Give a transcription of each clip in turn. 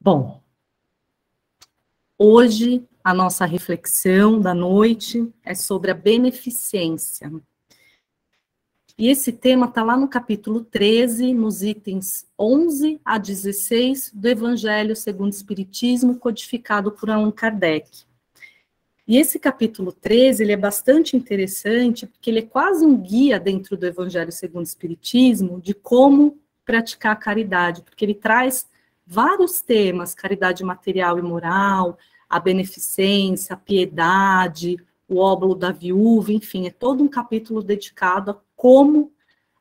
Bom, hoje a nossa reflexão da noite é sobre a beneficência. E esse tema está lá no capítulo 13, nos itens 11 a 16 do Evangelho segundo o Espiritismo, codificado por Allan Kardec. E esse capítulo 13, ele é bastante interessante, porque ele é quase um guia dentro do Evangelho segundo o Espiritismo de como praticar a caridade, porque ele traz vários temas: caridade material e moral, a beneficência, a piedade, o óbolo da viúva, enfim, é todo um capítulo dedicado a como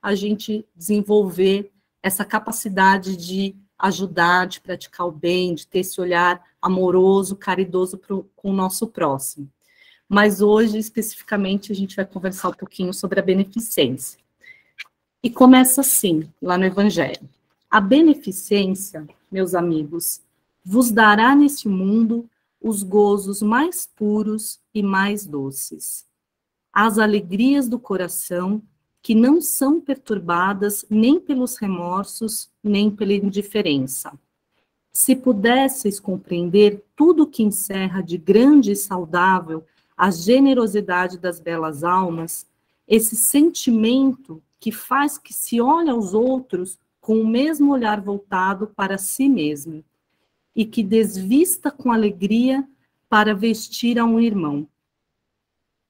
a gente desenvolver essa capacidade de ajudar, de praticar o bem, de ter esse olhar amoroso, caridoso com o nosso próximo. Mas hoje, especificamente, a gente vai conversar um pouquinho sobre a beneficência. E começa assim, lá no Evangelho. A beneficência, meus amigos, vos dará neste mundo os gozos mais puros e mais doces, as alegrias do coração, que não são perturbadas nem pelos remorsos, nem pela indiferença. Se pudesseis compreender tudo que encerra de grande e saudável a generosidade das belas almas, esse sentimento que faz que se olhe aos outros com o mesmo olhar voltado para si mesmo, e que desvista com alegria para vestir a um irmão.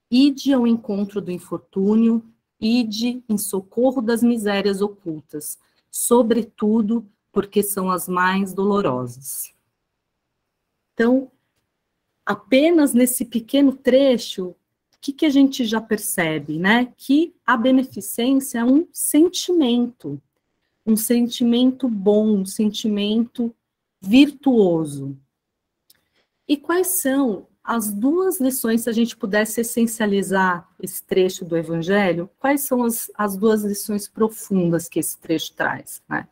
Ide ao encontro do infortúnio, ide em socorro das misérias ocultas, sobretudo porque são as mais dolorosas. Então, apenas nesse pequeno trecho, o que a gente já percebe, né? Que a beneficência é um sentimento bom, um sentimento virtuoso. E quais são as duas lições, se a gente pudesse essencializar esse trecho do Evangelho, quais são as duas lições profundas que esse trecho traz, né?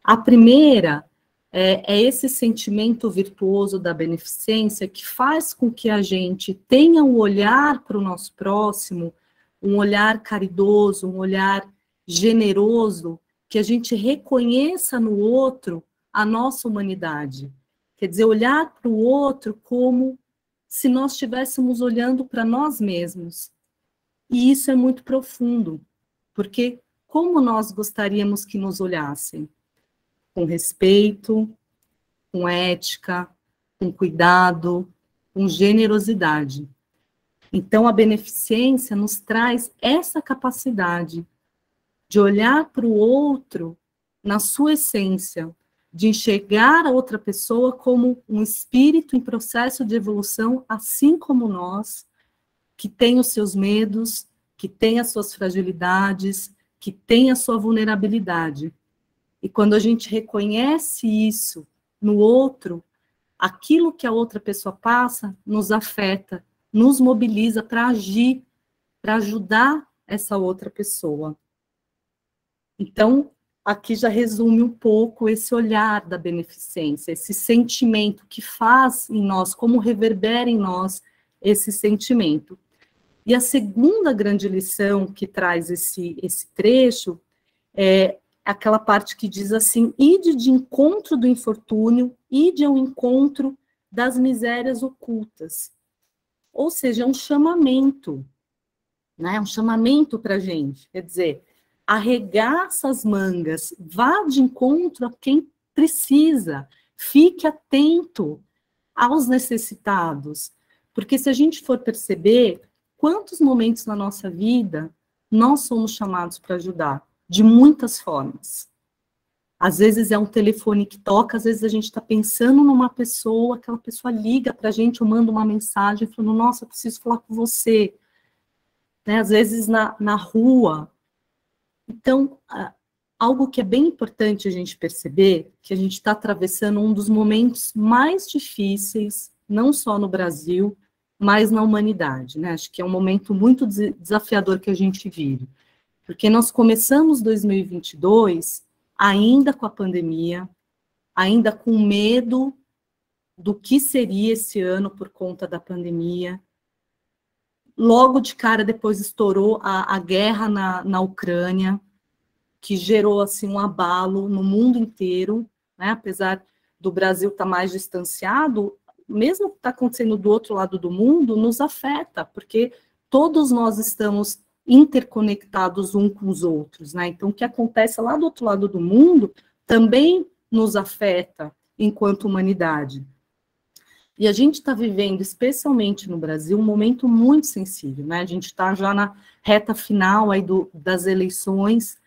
A primeira é esse sentimento virtuoso da beneficência que faz com que a gente tenha um olhar para o nosso próximo, um olhar caridoso, um olhar generoso, que a gente reconheça no outro a nossa humanidade. Quer dizer, olhar para o outro como se nós estivéssemos olhando para nós mesmos. E isso é muito profundo, porque como nós gostaríamos que nos olhassem? Com respeito, com ética, com cuidado, com generosidade. Então, a beneficência nos traz essa capacidade de olhar para o outro na sua essência, de enxergar a outra pessoa como um espírito em processo de evolução, assim como nós, que tem os seus medos, que tem as suas fragilidades, que tem a sua vulnerabilidade. E quando a gente reconhece isso no outro, aquilo que a outra pessoa passa nos afeta, nos mobiliza para agir, para ajudar essa outra pessoa. Então, aqui já resume um pouco esse olhar da beneficência, esse sentimento que faz em nós, como reverbera em nós esse sentimento. E a segunda grande lição que traz esse trecho é aquela parte que diz assim: ide de encontro do infortúnio, ide ao encontro das misérias ocultas. Ou seja, é um chamamento, né? Um chamamento para a gente, quer dizer, arregaça as mangas, vá de encontro a quem precisa, fique atento aos necessitados, porque se a gente for perceber, quantos momentos na nossa vida nós somos chamados para ajudar? De muitas formas. Às vezes é um telefone que toca, às vezes a gente está pensando numa pessoa, aquela pessoa liga para a gente ou manda uma mensagem falando: nossa, eu preciso falar com você. Né? Às vezes na rua. Então, algo que é bem importante a gente perceber, que a gente está atravessando um dos momentos mais difíceis, não só no Brasil, mas na humanidade, né? Acho que é um momento muito desafiador que a gente vive. Porque nós começamos 2022 ainda com a pandemia, ainda com medo do que seria esse ano por conta da pandemia. Logo de cara, depois estourou a guerra na Ucrânia, que gerou assim, um abalo no mundo inteiro, né? Apesar do Brasil está mais distanciado, mesmo o que está acontecendo do outro lado do mundo, nos afeta, porque todos nós estamos interconectados uns com os outros, né? Então, o que acontece lá do outro lado do mundo também nos afeta enquanto humanidade. E a gente está vivendo, especialmente no Brasil, um momento muito sensível, né? A gente está já na reta final aí das eleições,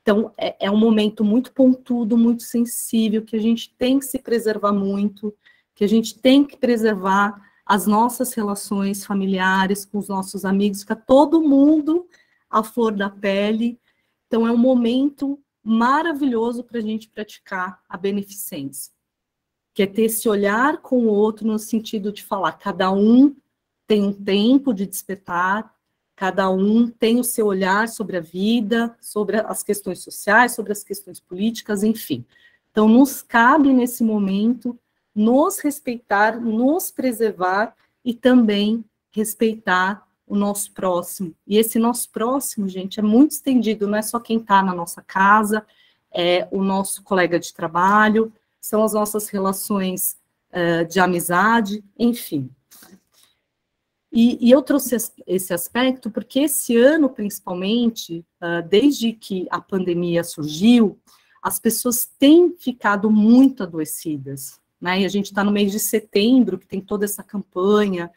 então é um momento muito pontudo, muito sensível, que a gente tem que se preservar muito, que a gente tem que preservar as nossas relações familiares com os nossos amigos, fica todo mundo à flor da pele. Então, é um momento maravilhoso para a gente praticar a beneficência, que é ter esse olhar com o outro no sentido de falar, cada um tem um tempo de despertar, cada um tem o seu olhar sobre a vida, sobre as questões sociais, sobre as questões políticas, enfim. Então, nos cabe, nesse momento, nos respeitar, nos preservar e também respeitar o nosso próximo. E esse nosso próximo, gente, é muito estendido, não é só quem está na nossa casa, é o nosso colega de trabalho, são as nossas relações de amizade, enfim. E eu trouxe esse aspecto porque esse ano, principalmente, desde que a pandemia surgiu, as pessoas têm ficado muito adoecidas, né? E a gente está no mês de setembro, que tem toda essa campanha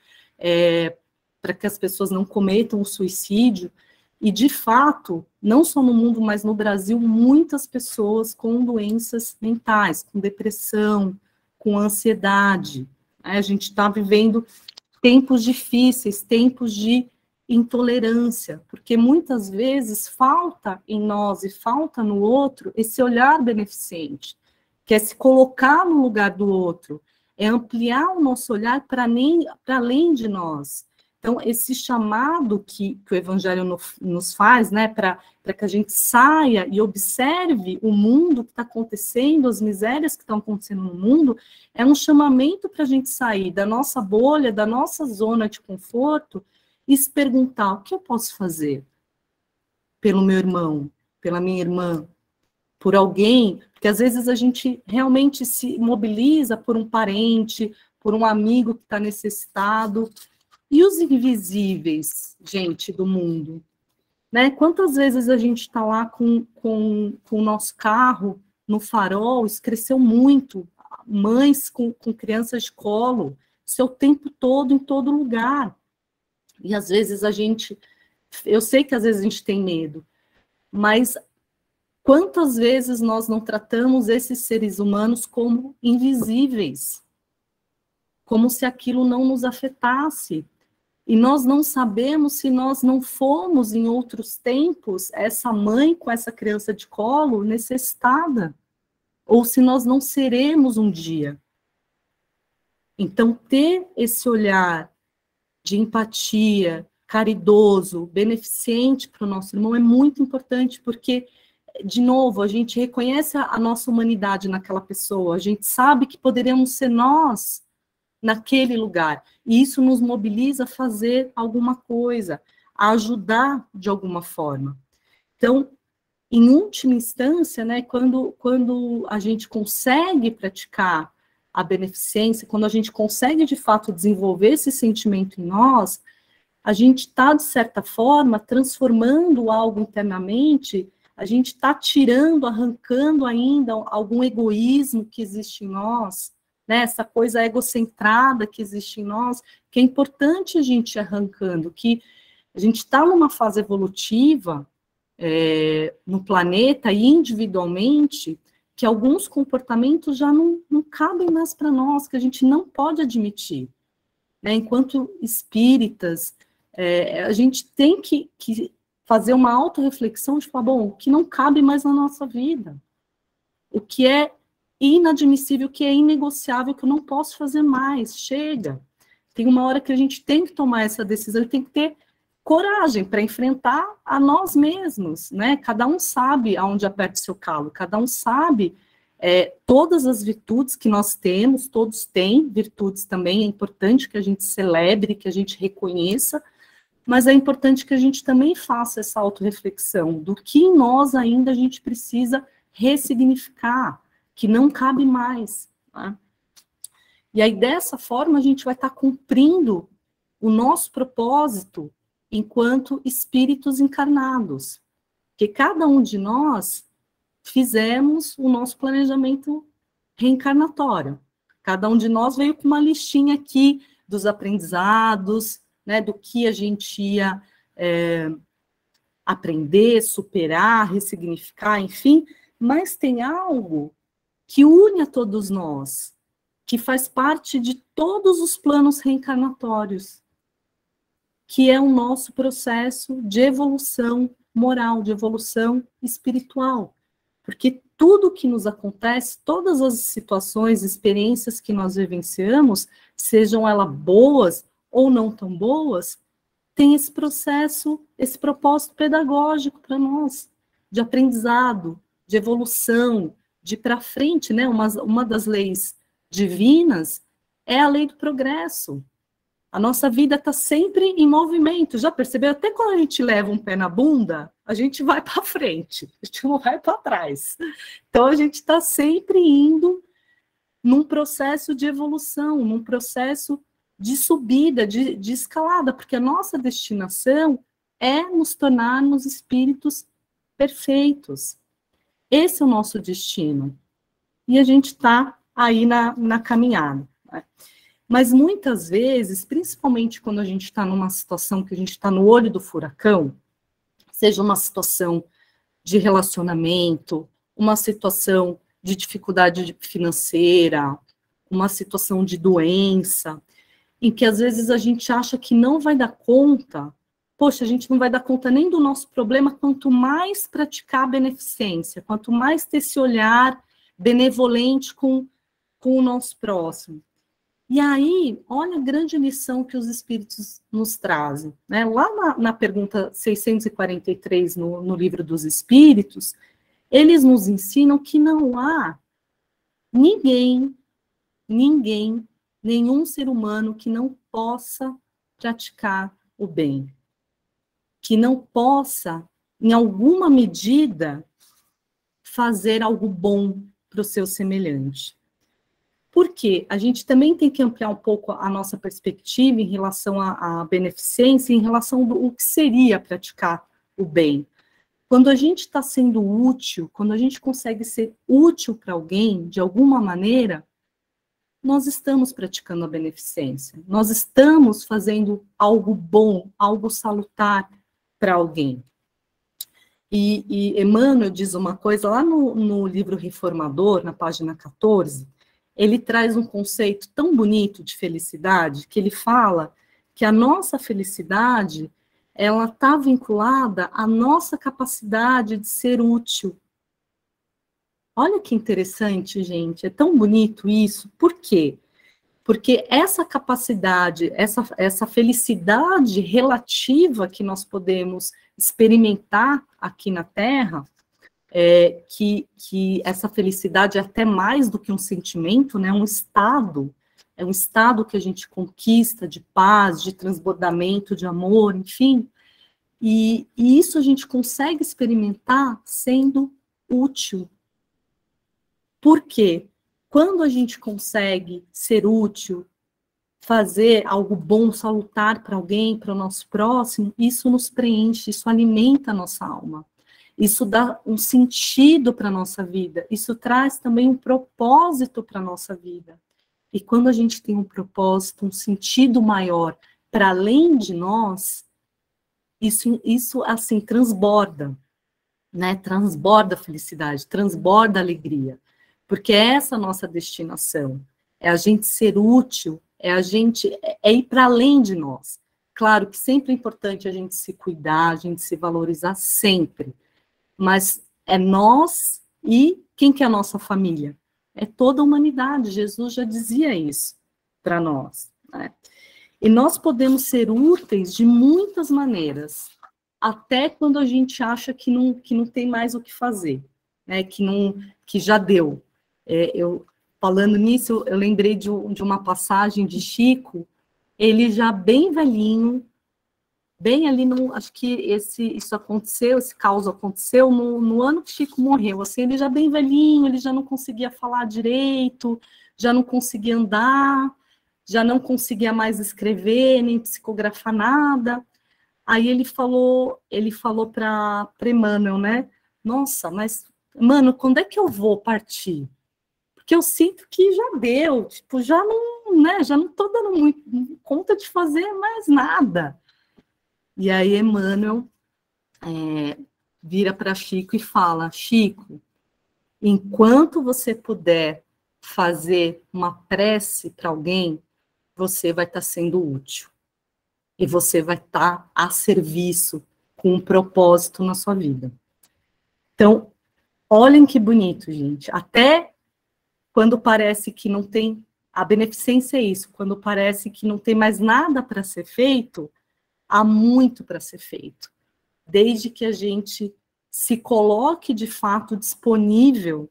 para que as pessoas não cometam o suicídio, e, de fato, não só no mundo, mas no Brasil, muitas pessoas com doenças mentais, com depressão, com ansiedade, né? A gente está vivendo tempos difíceis, tempos de intolerância, porque muitas vezes falta em nós e falta no outro esse olhar beneficente, que é se colocar no lugar do outro, é ampliar o nosso olhar para além de nós. Então, esse chamado que o Evangelho nos faz, né, para que a gente saia e observe o mundo que está acontecendo, as misérias que estão acontecendo no mundo, é um chamamento para a gente sair da nossa bolha, da nossa zona de conforto, e se perguntar, o que eu posso fazer pelo meu irmão, pela minha irmã, por alguém, porque às vezes a gente realmente se mobiliza por um parente, por um amigo que está necessitado. E os invisíveis, gente, do mundo? Né? Quantas vezes a gente está lá com o nosso carro no farol, isso cresceu muito, mães com crianças de colo, seu tempo todo, em todo lugar. E às vezes eu sei que às vezes a gente tem medo, mas quantas vezes nós não tratamos esses seres humanos como invisíveis? Como se aquilo não nos afetasse. E nós não sabemos se nós não fomos, em outros tempos, essa mãe com essa criança de colo necessitada, ou se nós não seremos um dia. Então, ter esse olhar de empatia, caridoso, beneficente para o nosso irmão é muito importante, porque, de novo, a gente reconhece a nossa humanidade naquela pessoa, a gente sabe que poderíamos ser nós naquele lugar, e isso nos mobiliza a fazer alguma coisa, a ajudar de alguma forma. Então, em última instância, né, quando a gente consegue praticar a beneficência, quando a gente consegue, de fato, desenvolver esse sentimento em nós, a gente está, de certa forma, transformando algo internamente, a gente está tirando, arrancando ainda algum egoísmo que existe em nós, né, essa coisa egocentrada que existe em nós, que é importante a gente ir arrancando, que a gente está numa fase evolutiva no planeta e individualmente, que alguns comportamentos já não cabem mais para nós, que a gente não pode admitir. Né? Enquanto espíritas, a gente tem que fazer uma autorreflexão de falar, bom, o que não cabe mais na nossa vida, o que é inadmissível, que é inegociável, que eu não posso fazer mais, chega. Tem uma hora que a gente tem que tomar essa decisão, e tem que ter coragem para enfrentar a nós mesmos, né? Cada um sabe aonde aperta o seu calo, cada um sabe todas as virtudes que nós temos, todos têm virtudes também, é importante que a gente celebre, que a gente reconheça, mas é importante que a gente também faça essa autorreflexão do que em nós ainda a gente precisa ressignificar, que não cabe mais, né? E aí, dessa forma, a gente vai estar cumprindo o nosso propósito enquanto espíritos encarnados. Porque cada um de nós fizemos o nosso planejamento reencarnatório. Cada um de nós veio com uma listinha aqui dos aprendizados, né, do que a gente ia aprender, superar, ressignificar, enfim, mas tem algo que une a todos nós, que faz parte de todos os planos reencarnatórios, que é o nosso processo de evolução moral, de evolução espiritual. Porque tudo que nos acontece, todas as situações, experiências que nós vivenciamos, sejam elas boas ou não tão boas, tem esse processo, esse propósito pedagógico para nós, de aprendizado, de evolução, de ir para frente, né? Uma das leis divinas é a lei do progresso. A nossa vida está sempre em movimento, já percebeu? Até quando a gente leva um pé na bunda, a gente vai para frente, a gente não vai para trás. Então, a gente está sempre indo num processo de evolução, num processo de subida, de escalada, porque a nossa destinação é nos tornarmos espíritos perfeitos. Esse é o nosso destino. E a gente está aí na caminhada, né? Mas muitas vezes, principalmente quando a gente está numa situação que a gente está no olho do furacão, seja uma situação de relacionamento, uma situação de dificuldade financeira, uma situação de doença, em que às vezes a gente acha que não vai dar conta, poxa, a gente não vai dar conta nem do nosso problema, quanto mais praticar a beneficência, quanto mais ter esse olhar benevolente com o nosso próximo. E aí, olha a grande lição que os espíritos nos trazem, né? Lá na pergunta 643, no Livro dos Espíritos, eles nos ensinam que não há nenhum ser humano que não possa praticar o bem, que não possa, em alguma medida, fazer algo bom para o seu semelhante. Porque a gente também tem que ampliar um pouco a nossa perspectiva em relação à beneficência, em relação ao que seria praticar o bem. Quando a gente está sendo útil, quando a gente consegue ser útil para alguém, de alguma maneira, nós estamos praticando a beneficência, nós estamos fazendo algo bom, algo salutar para alguém. E Emmanuel diz uma coisa, lá no livro Reformador, na página 14, ele traz um conceito tão bonito de felicidade, que ele fala que a nossa felicidade, ela está vinculada à nossa capacidade de ser útil. Olha que interessante, gente, é tão bonito isso. Por quê? Porque essa capacidade, essa felicidade relativa que nós podemos experimentar aqui na Terra, que essa felicidade é até mais do que um sentimento, né? É um estado que a gente conquista de paz, de transbordamento, de amor, enfim. E isso a gente consegue experimentar sendo útil. Por quê? Quando a gente consegue ser útil, fazer algo bom, salutar para alguém, para o nosso próximo, isso nos preenche, isso alimenta a nossa alma. Isso dá um sentido para a nossa vida, isso traz também um propósito para a nossa vida. E quando a gente tem um propósito, um sentido maior para além de nós, isso assim, transborda, né? Transborda a felicidade, transborda a alegria. Porque é essa a nossa destinação, é a gente ser útil, é ir para além de nós. Claro que sempre é importante a gente se cuidar, a gente se valorizar sempre, mas é nós e quem que é a nossa família? É toda a humanidade, Jesus já dizia isso para nós, né? E nós podemos ser úteis de muitas maneiras, até quando a gente acha que não tem mais o que fazer, né? Que já deu. Falando nisso, eu lembrei de uma passagem de Chico, ele já bem velhinho, bem ali no, acho que isso aconteceu, esse caos aconteceu no ano que Chico morreu, assim, ele já bem velhinho, ele já não conseguia falar direito, já não conseguia andar, já não conseguia mais escrever, nem psicografar nada. Aí ele falou para Emmanuel, né? Nossa, mas, mano, quando é que eu vou partir? Porque eu sinto que já deu, tipo, já não, né? Já não estou dando muito conta de fazer mais nada. E aí Emmanuel vira para Chico e fala: Chico, enquanto você puder fazer uma prece para alguém, você vai estar sendo útil. E você vai estar a serviço com um propósito na sua vida. Então, olhem que bonito, gente. Até quando parece que não tem... A beneficência é isso. Quando parece que não tem mais nada para ser feito, há muito para ser feito. Desde que a gente se coloque, de fato, disponível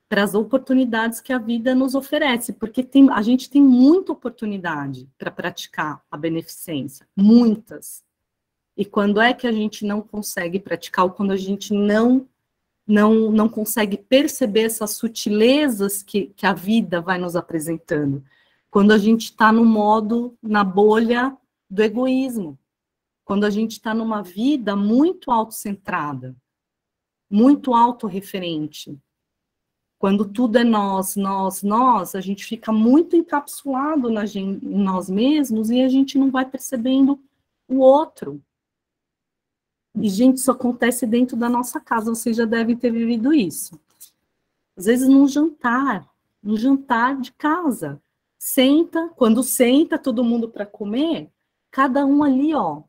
para as oportunidades que a vida nos oferece, porque a gente tem muita oportunidade para praticar a beneficência, muitas. E quando é que a gente não consegue praticar, ou quando a gente não consegue perceber essas sutilezas que a vida vai nos apresentando? Quando a gente está no modo, na bolha do egoísmo, quando a gente está numa vida muito autocentrada, muito autorreferente, quando tudo é nós, a gente fica muito encapsulado em nós mesmos e a gente não vai percebendo o outro. E, gente, isso acontece dentro da nossa casa, vocês já devem ter vivido isso. Às vezes, num jantar de casa, quando senta todo mundo para comer, cada um ali, ó,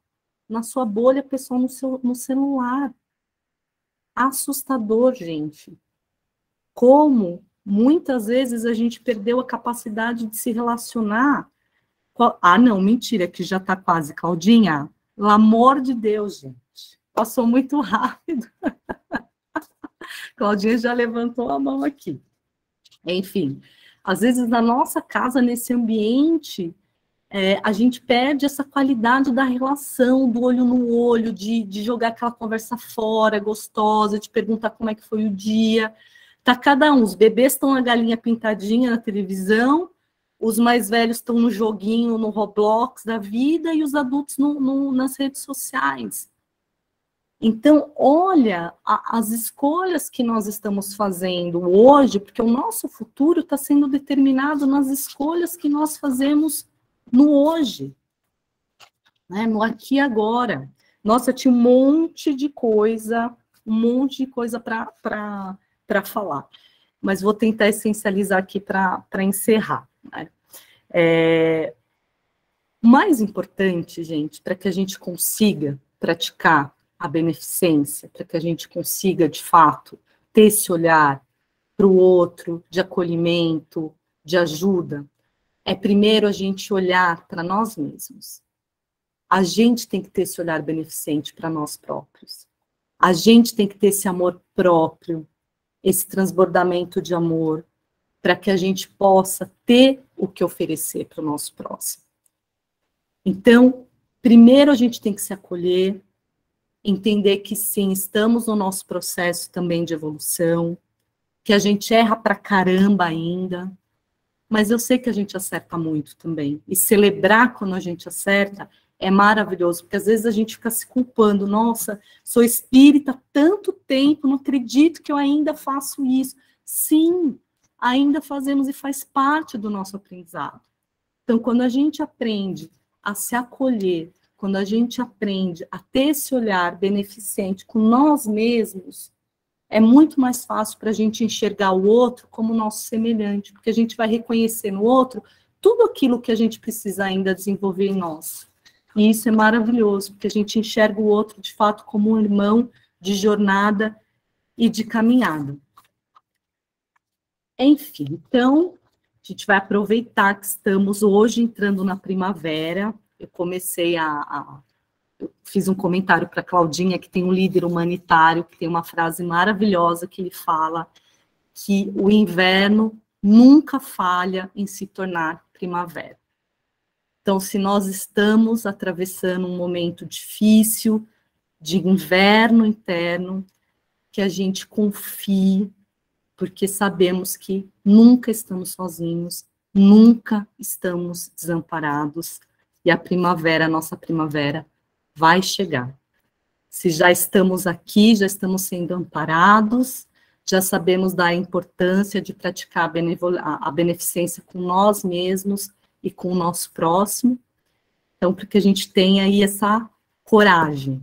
na sua bolha, pessoal no celular. Assustador, gente. Como muitas vezes a gente perdeu a capacidade de se relacionar. Ah, não, mentira, que já está quase, Claudinha. Pelo amor de Deus, gente. Passou muito rápido. Claudinha já levantou a mão aqui. Enfim, às vezes na nossa casa, nesse ambiente, a gente perde essa qualidade da relação, do olho no olho, de jogar aquela conversa fora, gostosa, de perguntar como é que foi o dia. Tá cada um, os bebês estão na galinha pintadinha na televisão, os mais velhos estão no joguinho, no Roblox da vida, e os adultos nas redes sociais. Então, olha as escolhas que nós estamos fazendo hoje, porque o nosso futuro está sendo determinado nas escolhas que nós fazemos no hoje, né? No aqui e agora. Nossa, tinha um monte de coisa para falar, mas vou tentar essencializar aqui para encerrar, né? O mais importante, gente, para que a gente consiga praticar a beneficência, para que a gente consiga, de fato, ter esse olhar para o outro, de acolhimento, de ajuda, é primeiro a gente olhar para nós mesmos. A gente tem que ter esse olhar beneficente para nós próprios. A gente tem que ter esse amor próprio, esse transbordamento de amor, para que a gente possa ter o que oferecer para o nosso próximo. Então, primeiro a gente tem que se acolher, entender que sim, estamos no nosso processo também de evolução, que a gente erra pra caramba ainda, mas eu sei que a gente acerta muito também. E celebrar quando a gente acerta é maravilhoso, porque às vezes a gente fica se culpando. Nossa, sou espírita há tanto tempo, não acredito que eu ainda faço isso. Sim, ainda fazemos e faz parte do nosso aprendizado. Então, quando a gente aprende a se acolher, quando a gente aprende a ter esse olhar beneficente com nós mesmos, é muito mais fácil para a gente enxergar o outro como nosso semelhante, porque a gente vai reconhecer no outro tudo aquilo que a gente precisa ainda desenvolver em nós. E isso é maravilhoso, porque a gente enxerga o outro, de fato, como um irmão de jornada e de caminhada. Enfim, então, a gente vai aproveitar que estamos hoje entrando na primavera. Eu comecei eu fiz um comentário para a Claudinha, que tem um líder humanitário, que tem uma frase maravilhosa que ele fala que o inverno nunca falha em se tornar primavera. Então, se nós estamos atravessando um momento difícil, de inverno interno, que a gente confie, porque sabemos que nunca estamos sozinhos, nunca estamos desamparados, e a primavera, a nossa primavera, vai chegar. Se já estamos aqui, já estamos sendo amparados, já sabemos da importância de praticar a beneficência com nós mesmos e com o nosso próximo. Então, para que a gente tenha aí essa coragem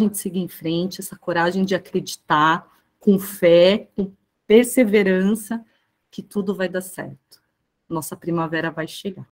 de seguir em frente, essa coragem de acreditar, com fé, com perseverança, que tudo vai dar certo. Nossa primavera vai chegar.